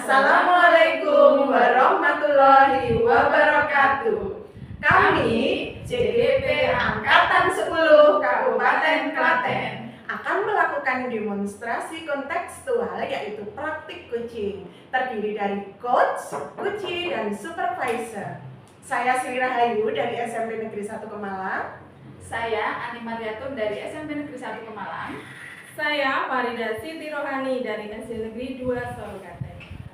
Assalamualaikum warahmatullahi wabarakatuh. Kami CGP Angkatan 10 Kabupaten Klaten akan melakukan demonstrasi kontekstual yaitu praktik coaching, terdiri dari coach, coachee, dan supervisor. Saya Sri Rahayu dari SMP Negeri 1 Kemalang. Saya Ani Mariatun dari SMP Negeri 1 Kemalang. Saya Farida Siti Rohani dari SD Negeri 2 Solo Klaten.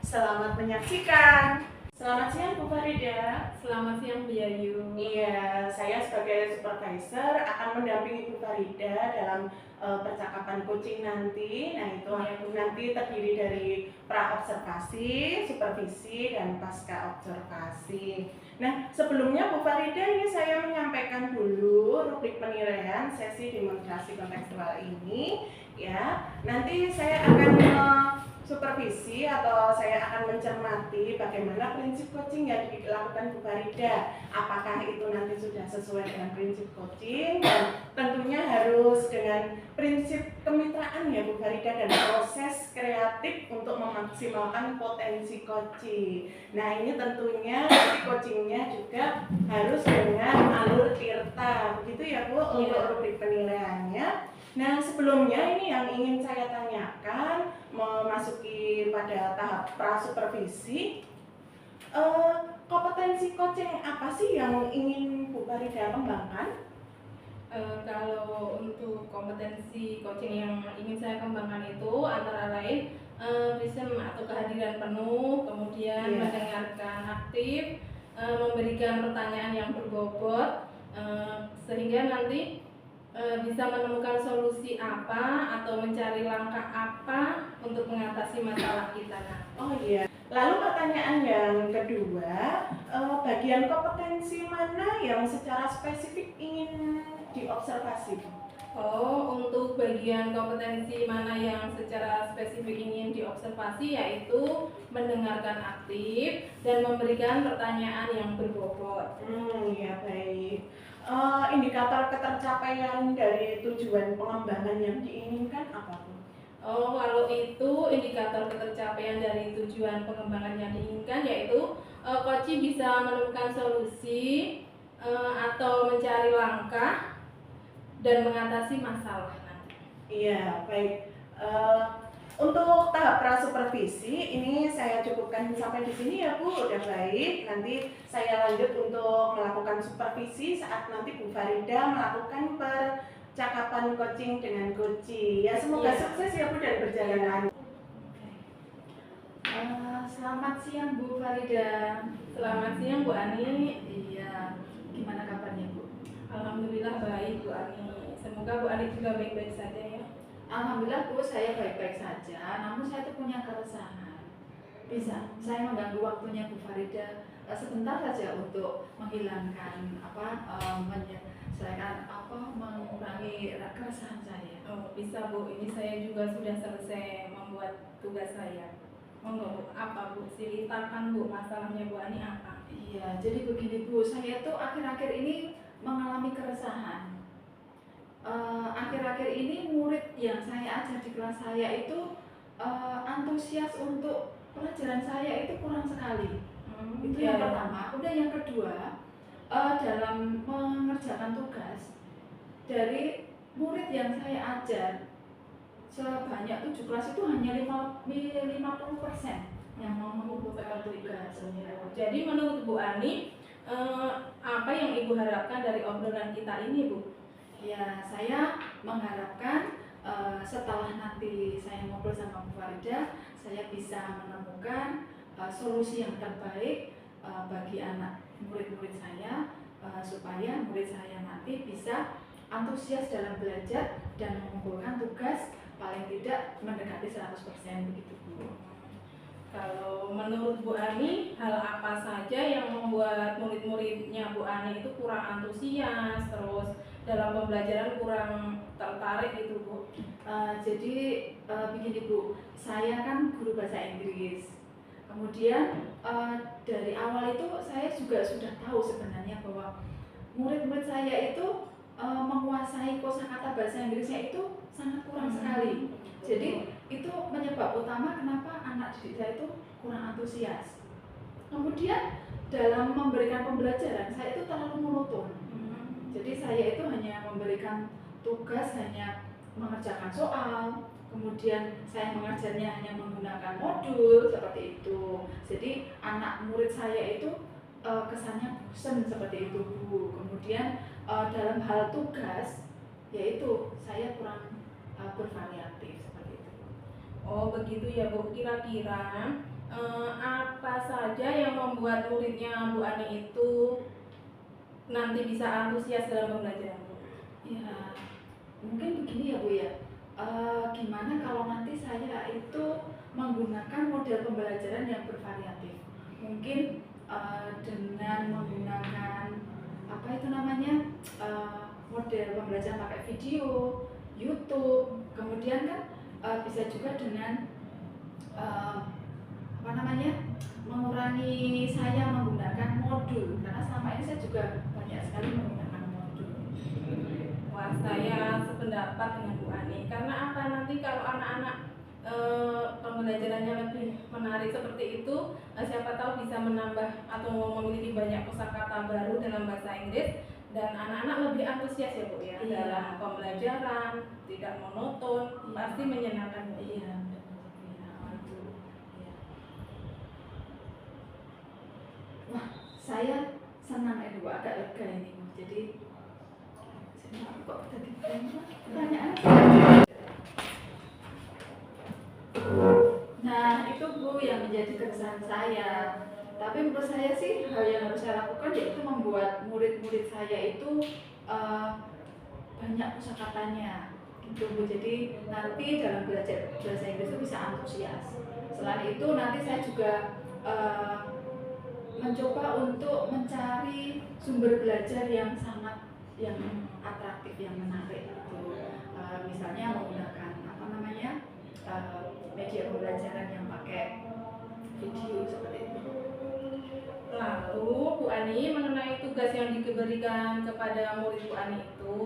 Selamat menyaksikan. Selamat siang Bu Farida. Selamat siang Bu Yayu. Iya, saya sebagai supervisor akan mendampingi Bu Farida dalam percakapan coaching nanti. Nah, itu nanti terdiri dari pra-observasi, supervisi, dan pasca observasi. Nah, sebelumnya Bu Farida ini saya menyampaikan dulu rubrik penilaian sesi demonstrasi kontekstual ini. Ya, nanti saya akan supervisi atau saya akan mencermati bagaimana prinsip coaching yang dilakukan Bu Farida. Apakah itu nanti sudah sesuai dengan prinsip coaching, dan tentunya harus dengan prinsip kemitraan ya Bu Farida, dan proses kreatif untuk memaksimalkan potensi coaching. Nah, ini tentunya coachingnya juga harus dengan alur tirta, begitu ya Bu, untuk rubrik penilaiannya. Nah, sebelumnya ini yang ingin saya tanyakan, memasuki pada tahap pra-supervisi, kompetensi coaching apa sih yang ingin Bu Farida kembangkan? Kalau untuk kompetensi coaching yang ingin saya kembangkan itu antara lain bisa atau kehadiran penuh, kemudian mendengarkan aktif, memberikan pertanyaan yang berbobot, sehingga nanti bisa menemukan solusi apa atau mencari langkah apa untuk mengatasi masalah kita. Oh iya. Lalu pertanyaan yang kedua, bagian kompetensi mana yang secara spesifik ingin diobservasi? Oh, untuk bagian kompetensi mana yang secara spesifik ingin diobservasi yaitu mendengarkan aktif dan memberikan pertanyaan yang berbobot. Ya baik. Indikator ketercapaian dari tujuan pengembangan yang diinginkan apa Bu? Oh, kalau itu indikator ketercapaian dari tujuan pengembangan yang diinginkan yaitu coaching bisa menemukan solusi atau mencari langkah dan mengatasi masalah. Iya, baik. Untuk tahap pra-supervisi ini saya cukupkan sampai di sini ya Bu, udah baik. Nanti saya lanjut untuk melakukan supervisi saat nanti Bu Farida melakukan percakapan coaching dengan coachee. Ya, semoga sukses ya Bu dan berjalan lancar. Selamat siang Bu Farida. Selamat siang Bu Ani. Iya, gimana kabarnya Bu? Alhamdulillah baik Bu Ani. Semoga Bu Ani juga baik-baik saja ya. Alhamdulillah Bu, saya baik-baik saja. Namun saya tuh punya keresahan. Bisa saya mengganggu waktunya Bu Farida sebentar saja untuk menghilangkan mengurangi keresahan saya. Oh, bisa Bu. Ini saya juga sudah selesai membuat tugas saya. Monggo Bu, apa Bu? Ceritakan Bu, masalahnya Bu Ani apa? Iya, jadi begini Bu, saya tuh akhir-akhir ini mengalami keresahan. Akhir-akhir ini murid yang saya ajar di kelas saya itu antusias untuk pelajaran saya itu kurang sekali. Itu yang pertama. Kemudian yang kedua, dalam mengerjakan tugas dari murid yang saya ajar sebanyak 7 kelas itu hanya 50% yang mau mengumpulkan tugas. Jadi menurut Bu Ani, apa yang Ibu harapkan dari obrolan kita ini Bu? Ya, saya mengharapkan setelah nanti saya ngobrol sama Bu Farida, saya bisa menemukan solusi yang terbaik bagi anak murid-murid saya, supaya murid saya nanti bisa antusias dalam belajar dan mengumpulkan tugas paling tidak mendekati 100% begitu Bu. Kalau menurut Bu Ani, hal apa saja yang membuat murid-muridnya Bu Ani itu kurang antusias, terus dalam pembelajaran kurang tertarik gitu Bu? Jadi begini Bu, saya kan guru bahasa Inggris. Kemudian dari awal itu saya juga sudah tahu sebenarnya bahwa murid-murid saya itu menguasai kosakata bahasa Inggrisnya itu sangat kurang sekali. Jadi itu penyebab utama kenapa anak didik saya itu kurang antusias. Kemudian dalam memberikan pembelajaran saya itu terlalu monoton. Jadi saya itu hanya memberikan tugas, hanya mengerjakan soal, kemudian saya mengajarnya hanya menggunakan modul seperti itu. Jadi anak murid saya itu kesannya bosan seperti itu, Bu. Kemudian dalam hal tugas, yaitu saya kurang bervariatif seperti itu. Oh begitu ya Bu. Kira-kira apa saja yang membuat muridnya Bu Ani itu nanti bisa antusias dalam pembelajaran Bu? Ya, mungkin begini ya Bu ya. Gimana kalau nanti saya itu menggunakan model pembelajaran yang bervariatif? Mungkin dengan menggunakan apa itu namanya model pembelajaran pakai video, YouTube, kemudian kan bisa juga dengan apa namanya mengurangi saya menggunakan modul, karena selama ini saya juga banyak sekali menggunakan modul. Wah, saya sependapat dengan Bu Ani. Karena apa, nanti kalau anak-anak pembelajarannya lebih menarik seperti itu, siapa tahu bisa menambah atau memiliki banyak kosakata baru dalam bahasa Inggris, dan anak-anak lebih antusias ya Bu ya, dalam pembelajaran, tidak monoton, pasti menyenangkan. Iya. Wah, saya senang ini Bu, agak lega ini Bu. Jadi kok tadi pertanyaan? Nah, itu Bu yang menjadi keresahan saya. Tapi menurut saya sih hal yang harus saya lakukan yaitu membuat murid-murid saya itu banyak kosakatanya gitu Bu. Jadi nanti dalam belajar bahasa Inggris itu bisa antusias. Selain itu nanti saya juga mencoba untuk mencari sumber belajar yang sangat atraktif, yang menarik gitu. Misalnya menggunakan apa namanya media pembelajaran yang pakai video seperti itu. Lalu Bu Ani, mengenai tugas yang diberikan kepada murid Bu Ani itu,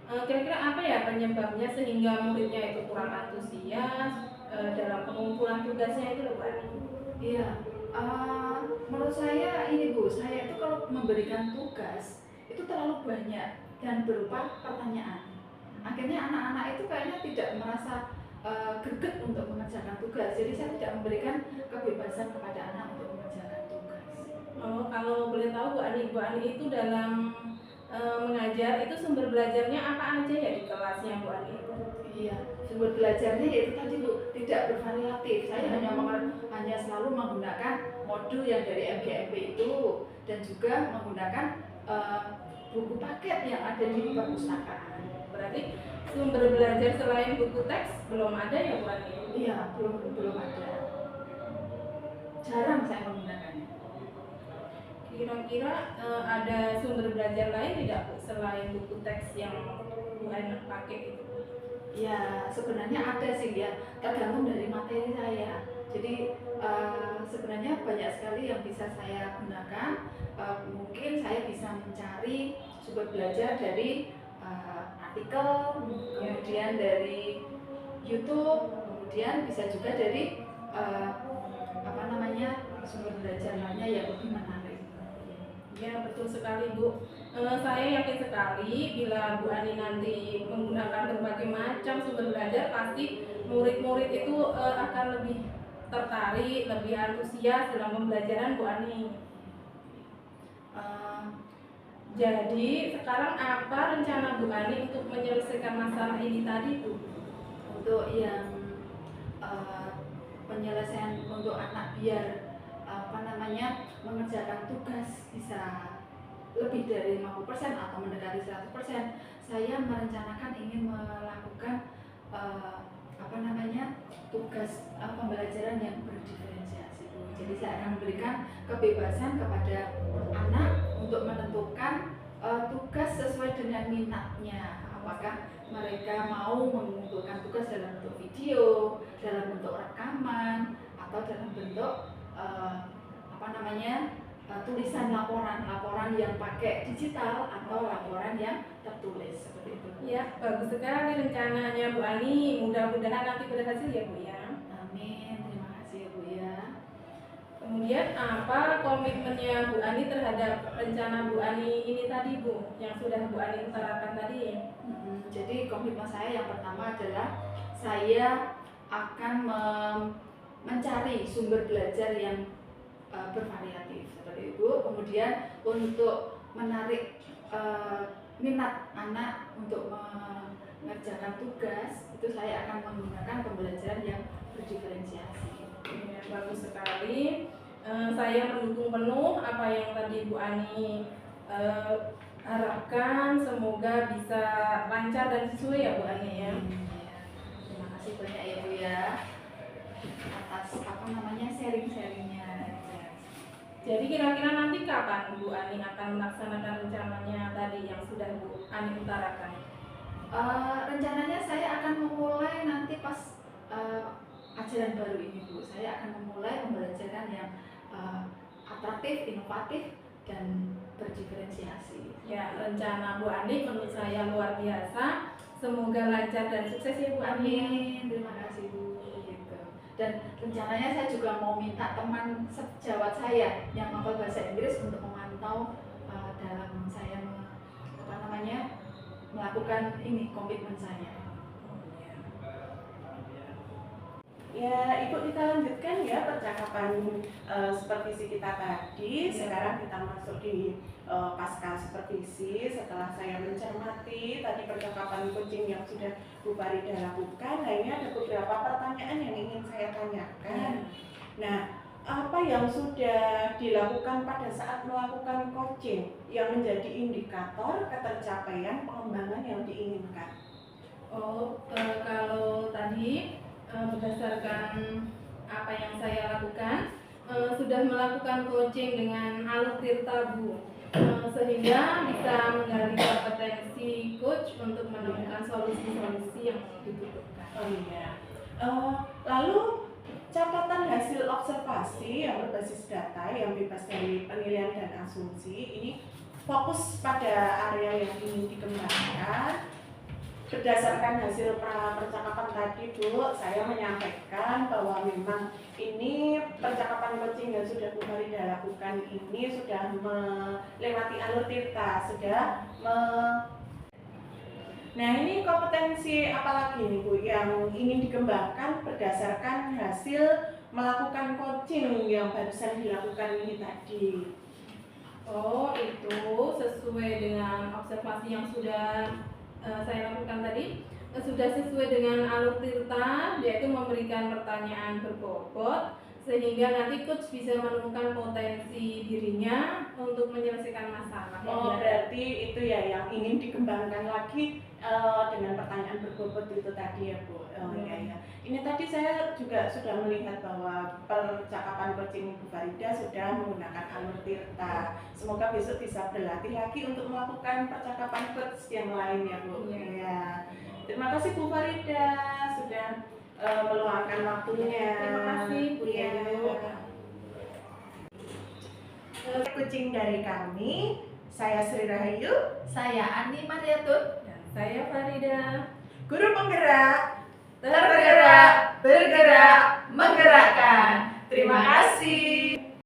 kira-kira apa ya penyebabnya sehingga muridnya itu kurang antusias dalam pengumpulan tugasnya itu Bu Ani? Iya, menurut saya ini Bu, saya itu kalau memberikan tugas itu terlalu banyak dan berupa pertanyaan. Akhirnya anak-anak itu kayaknya tidak merasa greget untuk mengerjakan tugas. Jadi saya tidak memberikan kebebasan kepada anak untuk mengerjakan tugas. Oh, kalau boleh tahu Bu Ani itu dalam mengajar itu sumber belajarnya apa aja ya di kelasnya Bu Ani? Iya, sumber belajarnya yaitu tadi Bu, tidak bervariatif. Saya hanya selalu menggunakan modul yang dari MGMP itu, dan juga menggunakan buku paket yang ada di perpustakaan. Berarti sumber belajar selain buku teks belum ada ya Bu Ani? Iya, belum ada. Jarang saya menggunakannya. Kira-kira ada sumber belajar lain tidak Bu selain buku teks yang Bu Ani pakai itu? Ya, sebenarnya ada sih ya, tergantung dari materi saya. Jadi sebenarnya banyak sekali yang bisa saya gunakan. Mungkin saya bisa mencari sumber belajar dari artikel, kemudian dari YouTube, kemudian bisa juga dari apa namanya sumber belajar lainnya yang lebih menarik. Ya betul sekali Bu. Saya yakin sekali bila Bu Ani nanti menggunakan berbagai macam sumber belajar, pasti murid-murid itu akan lebih tertarik, lebih antusias dalam pembelajaran Bu Ani. Jadi sekarang apa rencana Bu Ani untuk menyelesaikan masalah ini tadi Bu? Untuk yang penyelesaian untuk anak biar apa namanya mengerjakan tugas bisa lebih dari 50% atau mendekati 100%, saya merencanakan ingin melakukan apa namanya tugas pembelajaran yang berdiferensiasi. Jadi saya akan memberikan kebebasan kepada anak untuk menentukan tugas sesuai dengan minatnya. Apakah mereka mau mengumpulkan tugas dalam bentuk video, dalam bentuk rekaman, atau dalam bentuk apa namanya tulisan laporan yang pakai digital atau laporan yang tertulis seperti itu. Ya, bagus sekali rencananya Bu Ani. Mudah-mudahan nanti berhasil ya Bu ya. Amin, terima kasih ya Bu ya. Kemudian apa komitmennya Bu Ani terhadap rencana Bu Ani ini tadi Bu, yang sudah Bu Ani utarakan tadi? Jadi komitmen saya yang pertama adalah saya akan mencari sumber belajar yang bervariatif seperti itu. Kemudian untuk menarik minat anak untuk mengerjakan tugas itu saya akan menggunakan pembelajaran yang berdiferensiasi. Ya, bagus sekali. Saya mendukung penuh apa yang tadi Bu Ani harapkan. Semoga bisa lancar dan sesuai ya Bu Ani ya. Terima kasih banyak ya Bu ya atas sharing-sharingnya. Jadi kira-kira nanti kapan Bu Ani akan melaksanakan rencananya tadi yang sudah Bu Ani utarakan? Rencananya saya akan memulai nanti pas ajaran baru ini Bu. Saya akan memulai pembelajaran yang atraktif, inovatif, dan berdiferensiasi. Ya, rencana Bu Ani menurut saya luar biasa. Semoga lancar dan sukses ya Bu Ani. Amin, terima kasih Bu. Gitu. Dan rencananya saya juga mau minta teman sejawat saya yang hafal bahasa Inggris untuk memantau dalam saya melakukan ini komitmen saya. Ya, Ibu kita lanjutkan ya percakapan supervisi kita tadi. Sekarang kita masuk di pasca supervisi. Setelah saya mencermati tadi percakapan coaching yang sudah Bu Farida lakukan, nah ini ada beberapa pertanyaan yang ingin saya tanyakan. Nah, apa yang sudah dilakukan pada saat melakukan coaching yang menjadi indikator ketercapaian pengembangan yang diinginkan? Kalau tadi berdasarkan apa yang saya lakukan, sudah melakukan coaching dengan Alur Tirta Bu, sehingga bisa menggali kompetensi coach untuk menemukan solusi-solusi yang dibutuhkan. Oh iya. Lalu catatan hasil observasi yang berbasis data yang bebas dari penilaian dan asumsi ini fokus pada area yang ingin dikembangkan. Berdasarkan hasil percakapan tadi Bu, saya menyampaikan bahwa memang ini percakapan coaching yang sudah Bu Farida lakukan ini sudah melewati Alur Tirta, Nah ini kompetensi apa lagi nih Bu yang ingin dikembangkan berdasarkan hasil melakukan coaching yang barusan dilakukan ini tadi? Itu sesuai dengan observasi yang sudah saya lakukan tadi, sudah sesuai dengan Alur Tirta, yaitu memberikan pertanyaan berbobot sehingga nanti coach bisa menemukan potensi dirinya untuk menyelesaikan masalah. Berarti itu ya yang ingin dikembangkan lagi dengan pertanyaan berbobot itu tadi ya Bu. Iya. Ini tadi saya juga sudah melihat bahwa percakapan coaching Bu Farida sudah menggunakan Alur Tirta. Semoga besok bisa berlatih lagi untuk melakukan percakapan coach yang lain ya Bu. Ya. Terima kasih Bu Farida sudah meluangkan waktunya. Terima kasih Bu. Coaching dari kami, saya Sri Rahayu, Saya Ani Mariatun, Dan saya Farida. guru penggerak, tergerak, bergerak, menggerakkan. Terima kasih.